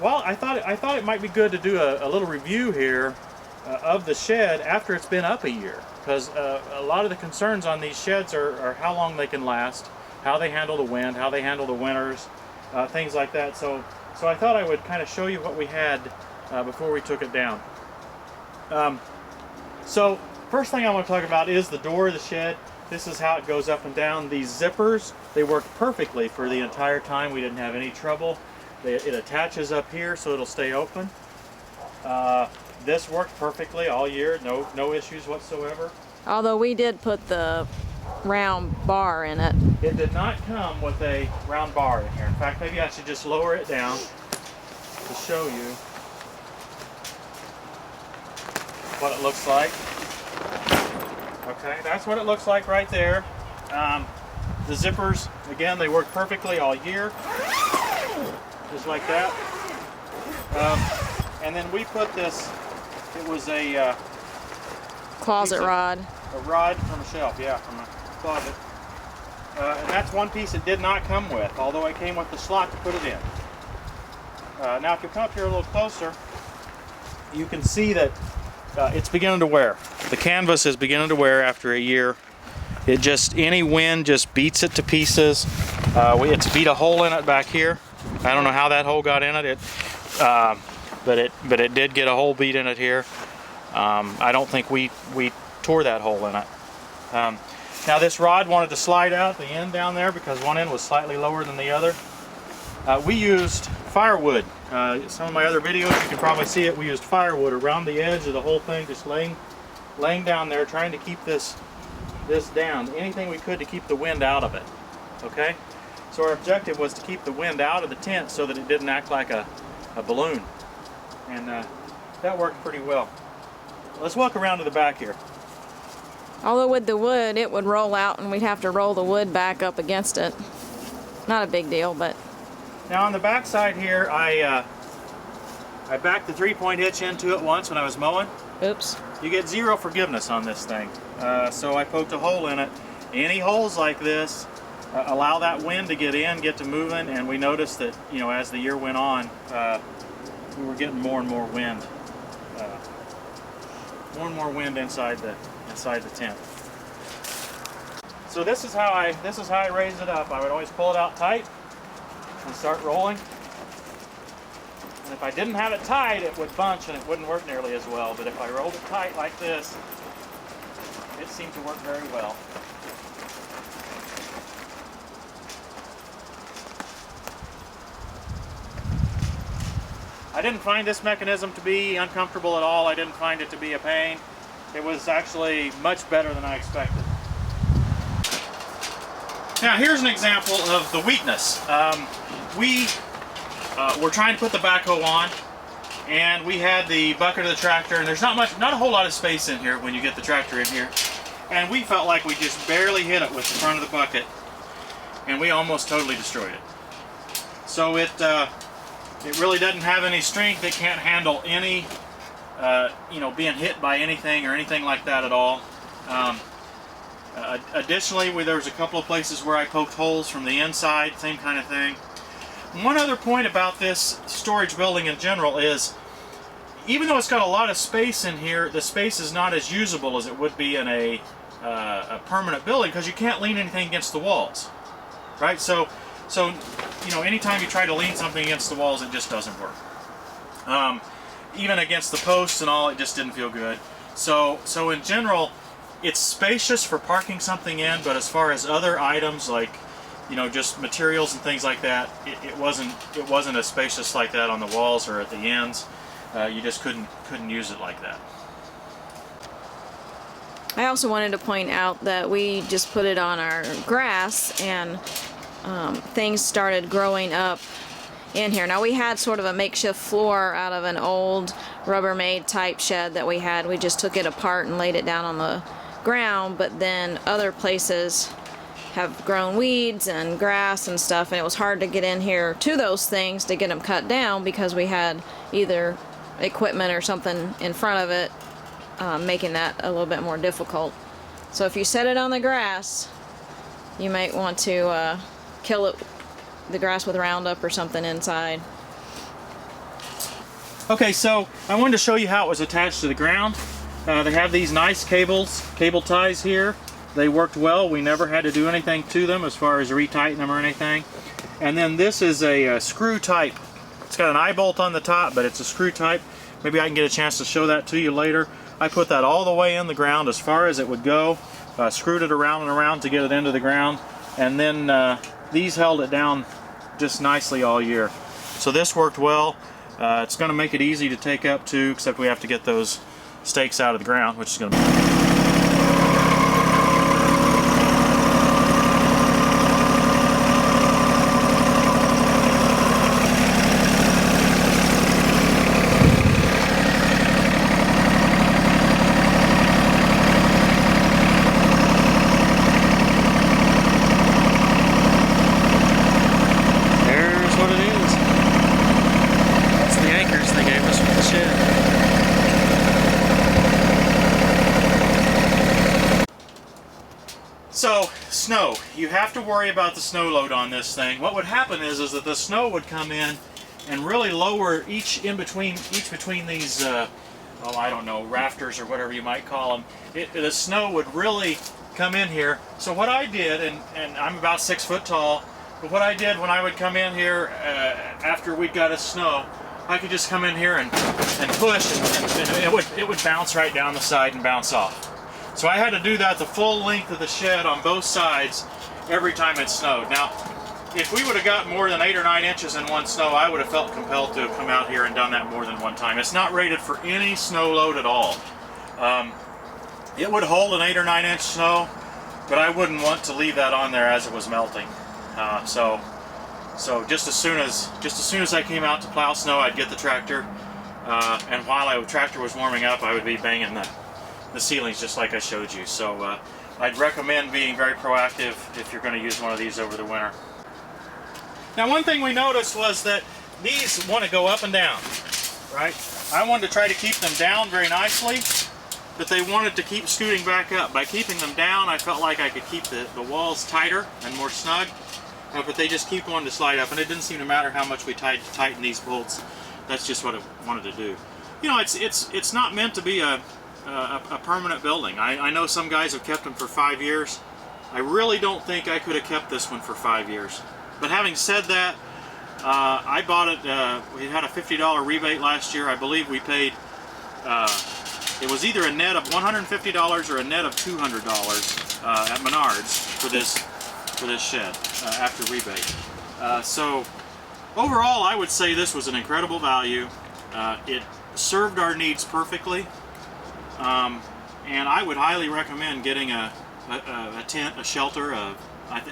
Well, I thought it might be good to do a little review here of the shed after it's been up a year, because a lot of the concerns on these sheds are how long they can last, how they handle the wind, how they handle the winters, things like that. So I thought I would kind of show you what we had before we took it down. So first thing I want to talk about is the door of the shed. This is how it goes up and down. These zippers, they worked perfectly for the entire time. We didn't have any trouble. It attaches up here so it'll stay open. This worked perfectly all year, no issues whatsoever. Although we did put the round bar in it. It did not come with a round bar in here. In fact, maybe I should just lower it down to show you what it looks like. Okay, that's what it looks like right there. The zippers, again, they work perfectly all year. Just like that. And then we put this, it was a closet rod. A rod from a shelf, yeah, from a closet. And that's one piece it did not come with, although it came with the slot to put it in. Now if you come up here a little closer, you can see that it's beginning to wear. The canvas is beginning to wear after a year. It just, any wind just beats it to pieces. It's beat a hole in it back here. I don't know how that hole got in it, but it did get a hole beat in it here. I don't think we tore that hole in it. Now this rod wanted to slide out the end down there because one end was slightly lower than the other. We used firewood. Some of my other videos, you can probably see it. We used firewood around the edge of the whole thing, just laying down there, trying to keep this down. Anything we could to keep the wind out of it. Okay? So our objective was to keep the wind out of the tent so that it didn't act like a balloon. And that worked pretty well. Let's walk around to the back here. Although with the wood, it would roll out and we'd have to roll the wood back up against it. Not a big deal, but... Now on the back side here, I backed the 3-point hitch into it once when I was mowing. Oops. You get zero forgiveness on this thing. So I poked a hole in it. Any holes like this, allow that wind to get in, get to moving, and we noticed that, you know, as the year went on, we were getting more and more wind. More and more wind inside the tent. So this is how I raise it up. I would always pull it out tight and start rolling. And if I didn't have it tight, it would bunch and it wouldn't work nearly as well. But if I rolled it tight like this, it seemed to work very well. I didn't find this mechanism to be uncomfortable at all. I didn't find it to be a pain. It was actually much better than I expected. Now here's an example of the weakness. We were trying to put the backhoe on, and we had the bucket of the tractor, and there's not a whole lot of space in here when you get the tractor in here. And we felt like we just barely hit it with the front of the bucket, and we almost totally destroyed it. So it really doesn't have any strength. It can't handle any, you know, being hit by anything or anything like that at all. Additionally, there was a couple of places where I poked holes from the inside, same kind of thing. One other point about this storage building in general is, even though it's got a lot of space in here, the space is not as usable as it would be in a permanent building, because you can't lean anything against the walls, right? So you know, anytime you try to lean something against the walls, it just doesn't work. Even against the posts and all, it just didn't feel good. So in general, it's spacious for parking something in, but as far as other items like, you know, just materials and things like that, it wasn't as spacious like that on the walls or at the ends. You just couldn't use it like that. I also wanted to point out that we just put it on our grass, and things started growing up in here. Now we had sort of a makeshift floor out of an old Rubbermaid type shed that we had. We just took it apart and laid it down on the ground, but then other places have grown weeds and grass and stuff, and it was hard to get in here to those things to get them cut down because we had either equipment or something in front of it, making that a little bit more difficult. So if you set it on the grass, you might want to kill it, the grass with Roundup or something inside. Okay, so I wanted to show you how it was attached to the ground. They have these nice cable ties here. They worked well. We never had to do anything to them as far as retighten them or anything. And then this is a screw type. It's got an eye bolt on the top, but it's a screw type. Maybe I can get a chance to show that to you later. I put that all the way in the ground as far as it would go. Screwed it around and around to get it into the ground. And then these held it down just nicely all year. So this worked well. It's going to make it easy to take up too, except we have to get those stakes out of the ground, which is going to be... So, snow. You have to worry about the snow load on this thing. What would happen is that the snow would come in and really lower each between these, oh, I don't know, rafters or whatever you might call them. The snow would really come in here. So what I did, and I'm about 6 foot tall, but what I did when I would come in here after we got a snow, I could just come in here and push, and it would bounce right down the side and bounce off. So I had to do that the full length of the shed on both sides every time it snowed. Now, if we would have got more than 8 or 9 inches in one snow, I would have felt compelled to have come out here and done that more than one time. It's not rated for any snow load at all. It would hold an 8 or 9 inch snow, but I wouldn't want to leave that on there as it was melting. So just as soon as I came out to plow snow, I'd get the tractor, and while the tractor was warming up, I would be banging the ceilings just like I showed you. So I'd recommend being very proactive if you're going to use one of these over the winter. Now, one thing we noticed was that these want to go up and down, right? I wanted to try to keep them down very nicely, but they wanted to keep scooting back up. By keeping them down, I felt like I could keep the walls tighter and more snug, but they just keep wanting to slide up, and it didn't seem to matter how much we tighten these bolts. That's just what I wanted to do. You know, it's not meant to be a permanent building. I know some guys have kept them for 5 years. I really don't think I could have kept this one for 5 years. But having said that, I bought it, we had a $50 rebate last year. I believe we paid, it was either a net of $150 or a net of $200 at Menards for this shed after rebate. So overall, I would say this was an incredible value. It served our needs perfectly. And I would highly recommend getting a tent, a shelter,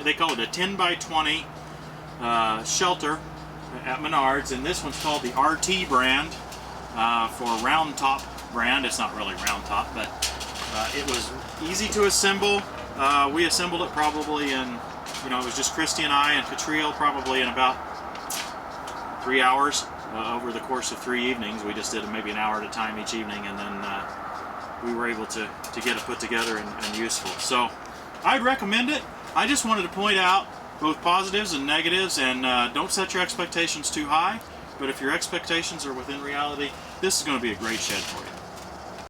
they call it a 10 by 20 shelter at Menards, and this one's called the RT brand for round top brand. It's not really round top, but it was easy to assemble. We assembled it probably in, it was just Christy and I and Catriel probably in about 3 hours over the course of 3 evenings. We just did maybe an hour at a time each evening, and then we were able to get it put together and useful. So I'd recommend it. I just wanted to point out both positives and negatives, and don't set your expectations too high, but if your expectations are within reality, this is going to be a great shed for you.